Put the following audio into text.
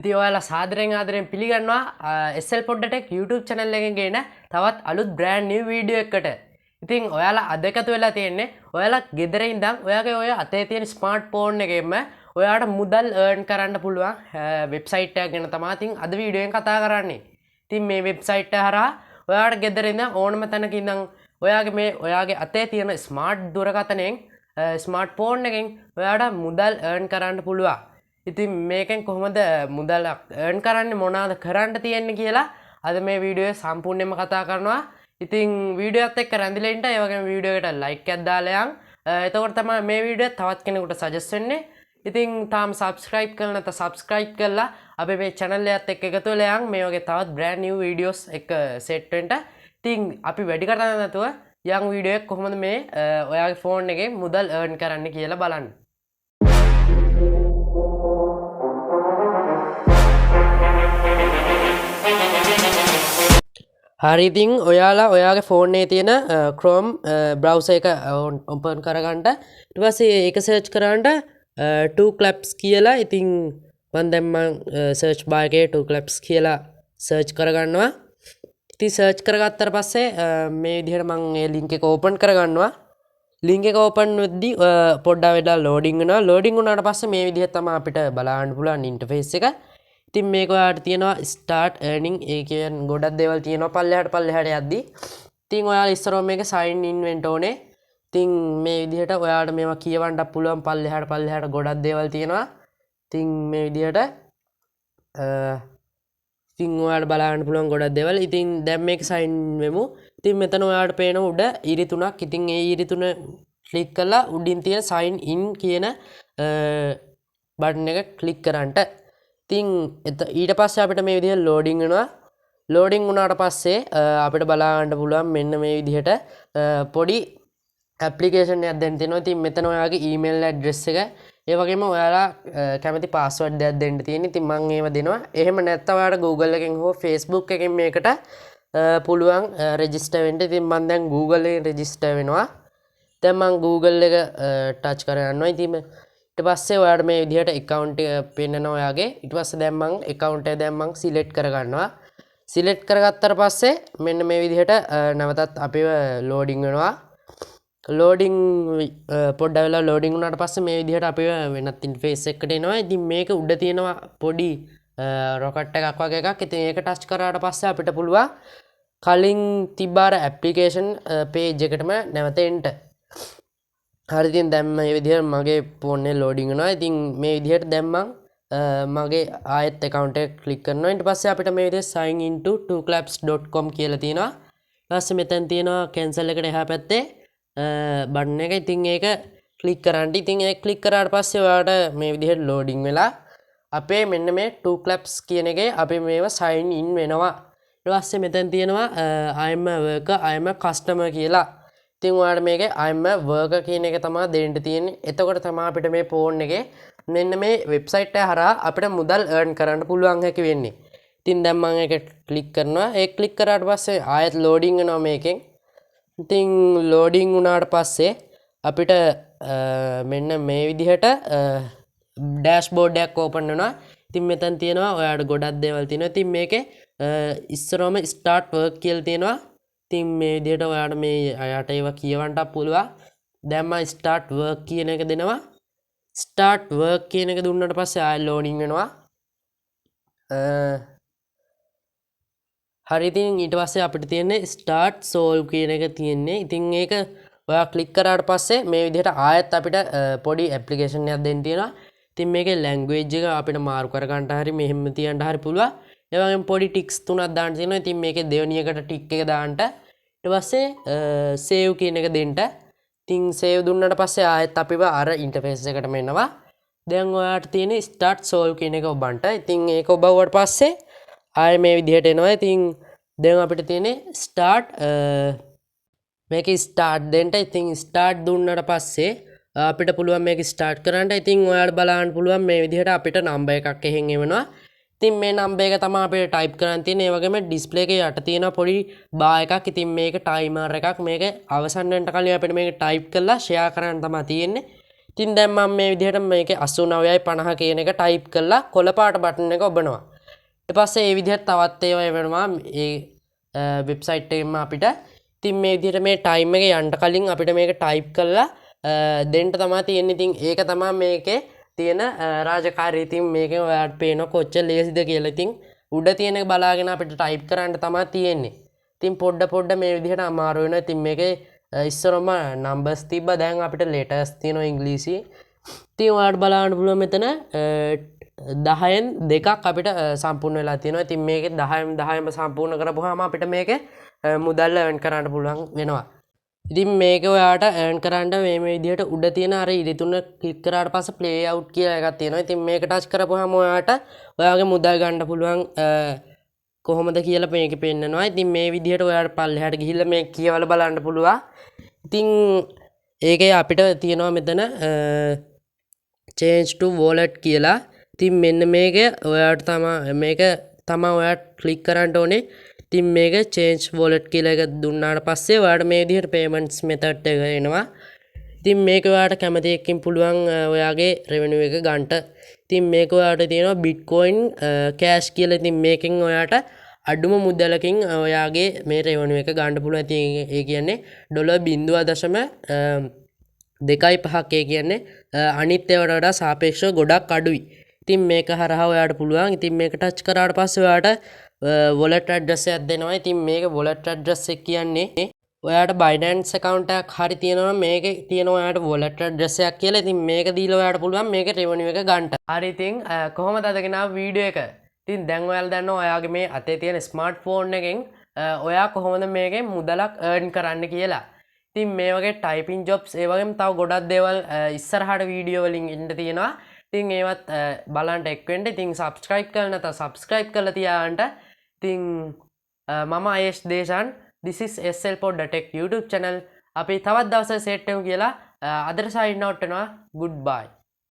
ඉතින් ඔයාලා සාදරයෙන් ආදරයෙන් පිළිගන්නවා SL Podtech YouTube channel එකෙන් ගේන තවත් අලුත් brand new video එකකට. ඉතින් ඔයාලා අද එකතු වෙලා තියෙන්නේ ඔයාලා ගෙදර ඉඳන් ඔයාගේ ඔය අතේ තියෙන ස්මාර්ට්ෆෝන් එකෙන්ම ඔයාට මුදල් earn කරන්න පුළුවන් වෙබ්සයිට් එකක් ගැන තමයි ඉතින් අද වීඩියෝ එකෙන් කතා කරන්නේ. ඉතින් මේ වෙබ්සයිට් එක හරහා ඔයාට ගෙදර ඉඳන් ඕනම තැනක ඉඳන් ඔයාගේ අතේ තියෙන ස්මාර්ට් දුරකථනයෙන් ස්මාර්ට්ෆෝන් එකෙන් ඔයාට මුදල් earn කරන්න පුළුවන්. ඉතින් මේකෙන් කොහොමද මුදල් earn කරන්නේ මොනවද කරන්න තියෙන්නේ කියලා අද මේ වීඩියෝ සම්පූර්ණයෙන්ම කතා කරනවා. ඉතින් වීඩියෝ එකත් එක්ක රැඳිලා ඉන්න ඒ වගේම වීඩියෝ එකට ලයික් එකක් දාලා යන්න. එතකොට තමයි මේ වීඩියෝ තවත් කෙනෙකුට සජෙස්ට් වෙන්නේ. ඉතින් තාම subscribe කරලා නැත්නම් subscribe කරලා අපේ මේ channel එකත් එක්ක එකතු වෙලා යන්න මේ වගේ තවත් brand new videos එක set වෙන්න. ඉතින් අපි වැඩි කරන්නේ නැතුව යම් වීඩියෝ එක කොහොමද මේ ඔයාගේ ෆෝන් එකේ මුදල් earn කරන්න කියලා බලන්න. හරි ඉතින් ඔයාලා ඔයාගේ ෆෝන් එකේ තියෙන Chrome browser එක open කරගන්න ඊට පස්සේ ඒක search කරන්න two claps කියලා ඉතින් මම දැන් search bar එකේ two claps කියලා search කරගන්නවා. ඉතින් search කරගත්තාට පස්සේ මේ විදිහට මම මේ link එක open කරගන්නවා. link එක open වෙද්දී පොඩ්ඩක් වෙලා loading වෙනවා. loading වුණාට පස්සේ මේ විදිහට තමයි අපිට බලන්න පුළුවන් interface එක. ඉතින් මේක ඔයාලට තියෙනවා start earning ඒ කියන්නේ ගොඩක් දේවල් තියෙනවා පල්ලෙහාට යද්දී. ඉතින් ඔයාලා ඉස්සරව මේක sign in වෙන්න ඕනේ. ඉතින් මේ විදිහට ඔයාලට මේවා කියවන්නත් පුළුවන් පල්ලෙහාට ගොඩක් දේවල් තියෙනවා. ඉතින් මේ විදිහට ඉතින් ඔයාලට බලන්න පුළුවන් ගොඩක් දේවල්. ඉතින් දැන් මේක sign වෙමු. ඉතින් මෙතන ඔයාලට පේන උඩ ඉරි තුනක්. ඉතින් ඒ ඉරි තුන ක්ලික් කරලා උඩින් තියෙන sign in කියන බටන් එක ක්ලික් කරන්න. ඉතින් ඊට පස්සේ අපිට මේ විදිහට loading වෙනවා. loading වුණාට පස්සේ අපිට බලන්න පුළුවන් මෙන්න මේ විදිහට පොඩි application එකක් දෙන්න තියෙනවා. ඉතින් මෙතන ඔයාගේ email address එක ඒ වගේම ඔයාලා කැමති password දෙයක් දෙන්න තියෙනවා. ඉතින් මම ඒව දෙනවා. එහෙම නැත්නම් ඔයාලා Google එකෙන් හෝ Facebook එකෙන් මේකට පුළුවන් register වෙන්න. ඉතින් මම දැන් Google එකෙන් register වෙනවා. දැන් මම Google එක touch කරගන්නවා. ඉතින් ඊට පස්සේ ඔයාලට මේ විදිහට account එක පෙන්නනවා ඔයාගේ. ඊට පස්සේ දැන් මම account එක දැන් මම select කරගන්නවා. select කරගත්තාට පස්සේ මෙන්න මේ විදිහට නැවතත් අපිව loading වෙනවා. loading පොඩ්ඩක් වෙලා loading වුණාට පස්සේ මේ විදිහට අපිව වෙනත් interface එකකට එනවා. ඉතින් මේක උඩ තියෙනවා පොඩි rocket එකක් වගේ එකක්. ඉතින් ඒක touch කරාට පස්සේ අපිට පුළුවන් කලින් තිබ්බ අර application page එකටම නැවත එන්න. හරි ඉතින් දැන් මේ විදිහට මගේ ෆෝන් එකේ loading වෙනවා. ඉතින් මේ විදිහට දැන් මම මගේ ආයෙත් account එක click කරනවා. ඊට පස්සේ අපිට මේ විදිහට sign into twoclaps.com කියලා තියෙනවා. ඊට පස්සේ මෙතන තියෙනවා cancel එකට එහා පැත්තේ බටන් එක. ඉතින් ඒක click කරන්න. ඉතින් ඒක click කරාට පස්සේ ඔයාලට මේ විදිහට loading වෙලා අපේ මෙන්න මේ twoclaps කියන එකේ අපි මේව sign in වෙනවා. ඊට පස්සේ මෙතන තියෙනවා I am a worker I am a customer කියලා. ඉතින් ඔයාලට මේකේ I am a worker කියන එක තමයි දෙන්න තියෙන්නේ. එතකොට තමයි අපිට මේ ෆෝන් එකේ මෙන්න මේ වෙබ්සයිට් එක හරහා අපිට මුදල් earn කරන්න පුළුවන් හැකි වෙන්නේ. ඉතින් දැන් මම ඒක ක්ලික් කරනවා. ඒක ක්ලික් කරාට පස්සේ ආයෙත් loading වෙනවා මේකෙන්. ඉතින් loading වුණාට පස්සේ අපිට මෙන්න මේ විදිහට dashboard එකක් open වෙනවා. ඉතින් මෙතන තියෙනවා ඔයාලට ගොඩක් දේවල් තියෙනවා. ඉතින් මේකේ ඉස්සරවම start work කියලා තියෙනවා. ඉතින් මේ විදිහට ඔයාලට මේ අයට ඒවා කියවන්නත් පුළුවන්. දැන් මම start work කියන එක දෙනවා. start work කියන එක දුන්නාට පස්සේ ආයෙ loading වෙනවා. හරි ඉතින් ඊට පස්සේ අපිට තියෙන්නේ start solve කියන එක තියෙන්නේ. ඉතින් ඒක ඔයා ක්ලික් කරාට පස්සේ මේ විදිහට ආයෙත් අපිට පොඩි application එකක් දෙන්න තියෙනවා. ඉතින් මේකේ language එක අපිට මාරු කරගන්න හරි මෙහෙම තියන්න හරි පුළුවන්. ඒ වගේම පොඩි ටික්ස් තුනක් දාන්න තියෙනවා. ඉතින් මේකේ දෙවෙනි එකට ටික් එක දාන්න. ඊට පස්සේ save කියන එක දෙන්න. ඉතින් save දුන්නාට පස්සේ ආයෙත් අපිව අර interface එකටම එනවා. දැන් ඔයාලට තියෙන්නේ start solve කියන එක ඔබන්න. ඉතින් ඒක ඔබවුවට පස්සේ ආයෙ මේ විදිහට එනවා. ඉතින් දැන් අපිට තියෙන්නේ start මේකේ start දෙන්න. ඉතින් start දුන්නාට පස්සේ අපිට පුළුවන් මේක start කරන්න. ඉතින් ඔයාලට බලන්න පුළුවන් මේ විදිහට අපිට number එකක් එහෙන් එවනවා. ඉතින් මේ number එක තමයි අපිට type කරන්න තියෙන්නේ. ඒ වගේම display එකේ යට තියෙන පොඩි bar එකක්. ඉතින් මේක timer එකක්. මේක අවසන් වෙන්න කලින් අපිට මේක type කරලා share කරන්න තමයි තියෙන්නේ. ඉතින් දැන් මම මේ විදිහට මේකේ 89.50 කියන එක ටයිප් කරලා කොළ පාට බටන් එක ඔබනවා. ඊට පස්සේ මේ විදිහට තවත් ඒවා එවනවා ඒ වෙබ්සයිට් එකෙන්ම අපිට. ඉතින් මේ විදිහට මේ ටයිම් එක යන්න කලින් අපිට මේක ටයිප් කරලා දෙන්න තමයි තියෙන්නේ. ඉතින් ඒක තමයි මේකේ තියෙන රාජකාරිය. ඉතින් මේකෙන් ඔයාලට පේනවා කොච්චර ලේසිද කියලා. ඉතින් උඩ තියෙන එක බලාගෙන අපිට ටයිප් කරන්න තමයි තියෙන්නේ. ඉතින් පොඩ මේ විදිහට අමාරු වෙනවා. ඉතින් මේකේ ඉස්සරම නම්බර්ස් තිබ්බා. දැන් අපිට ලෙටර්ස් තියෙනවා ඉංග්‍රීසි. ඉතින් ඔයාලට බලන්න පුළුවන් මෙතන 10න් 2ක් අපිට සම්පූර්ණ වෙලා තියෙනවා. ඉතින් මේකේ 10න් 10ම සම්පූර්ණ කරපුවාම අපිට මේකේ මුදල් earn කරන්න පුළුවන් වෙනවා. ඉතින් මේක ඔයාට earn කරන්න මේ විදිහට උඩ තියෙන අර ඉරිතුන ක්ලික් කරාට පස්සේ play out කියලා එකක් තියෙනවා. ඉතින් මේක ටච් කරපුවාම ඔයාට ඔයාගේ මුදල් ගන්න පුළුවන් කොහොමද කියලා මේකේ පෙන්නනවා. ඉතින් මේ විදිහට ඔයාට පල්ලෙහාට ගිහිල්ලා මේක කියවලා බලන්න පුළුවන්. ඉතින් ඒකේ අපිට තියෙනවා මෙතන change to wallet කියලා. ඉතින් මෙන්න මේක ඔයාට තමයි ඔයාට ක්ලික් කරන්න ඕනේ. ඉතින් මේක change wallet කියලා එක දුන්නාට පස්සේ ඔයාට මේ විදිහට payments method එක එනවා. ඉතින් මේක ඔයාට කැමති එකකින් පුළුවන් ඔයාගේ revenue එක ගන්න. ඉතින් මේක ඔයාට තියෙනවා bitcoin cash කියලා. ඉතින් මේකෙන් ඔයාට අඩුම මුදලකින් ඔයාගේ මේ revenue එක ගන්න පුළුවන්. ඉතින් ඒ කියන්නේ $0.2.5 ඒ කියන්නේ අනිත් ඒවාට වඩා සාපේක්ෂව ගොඩක් අඩුයි. ඉතින් මේක හරහා ඔයාට පුළුවන්. ඉතින් මේක ටච් කරාට පස්සේ ඔයාට wallet address එකක් දෙනවා. ඉතින් මේක wallet address එක කියන්නේ ඔයාට Binance account එකක් හරි තියෙනවා මේකේ තියෙනවා ඔයාට wallet address එකක් කියලා. ඉතින් මේක දීලා ඔයාට පුළුවන් මේකේ revenue එක ගන්න. හරි ඉතින් කොහොමද අදගෙන ආව වීඩියෝ එක. ඉතින් දැන් ඔයාලා දන්නවා ඔයාගේ මේ අතේ තියෙන ස්මාර්ට්ෆෝන් එකෙන් ඔයා කොහොමද මේකෙන් මුදලක් earn කරන්න කියලා. ඉතින් මේ වගේ typing jobs ඒ වගේම තව ගොඩක් දේවල් ඉස්සරහට වීඩියෝ වලින් එන්න තියෙනවා. ඉතින් ඒවත් බලන්න එක් වෙන්න. ඉතින් subscribe කරලා නැත්නම් subscribe කරලා තියාගන්න. ඉතින් මම අයේෂ් Deshan this is slpod.tech YouTube channel. අපි තවත් දවසක සෙට් වෙමු කියලා අදට sign out වෙනවා. goodbye.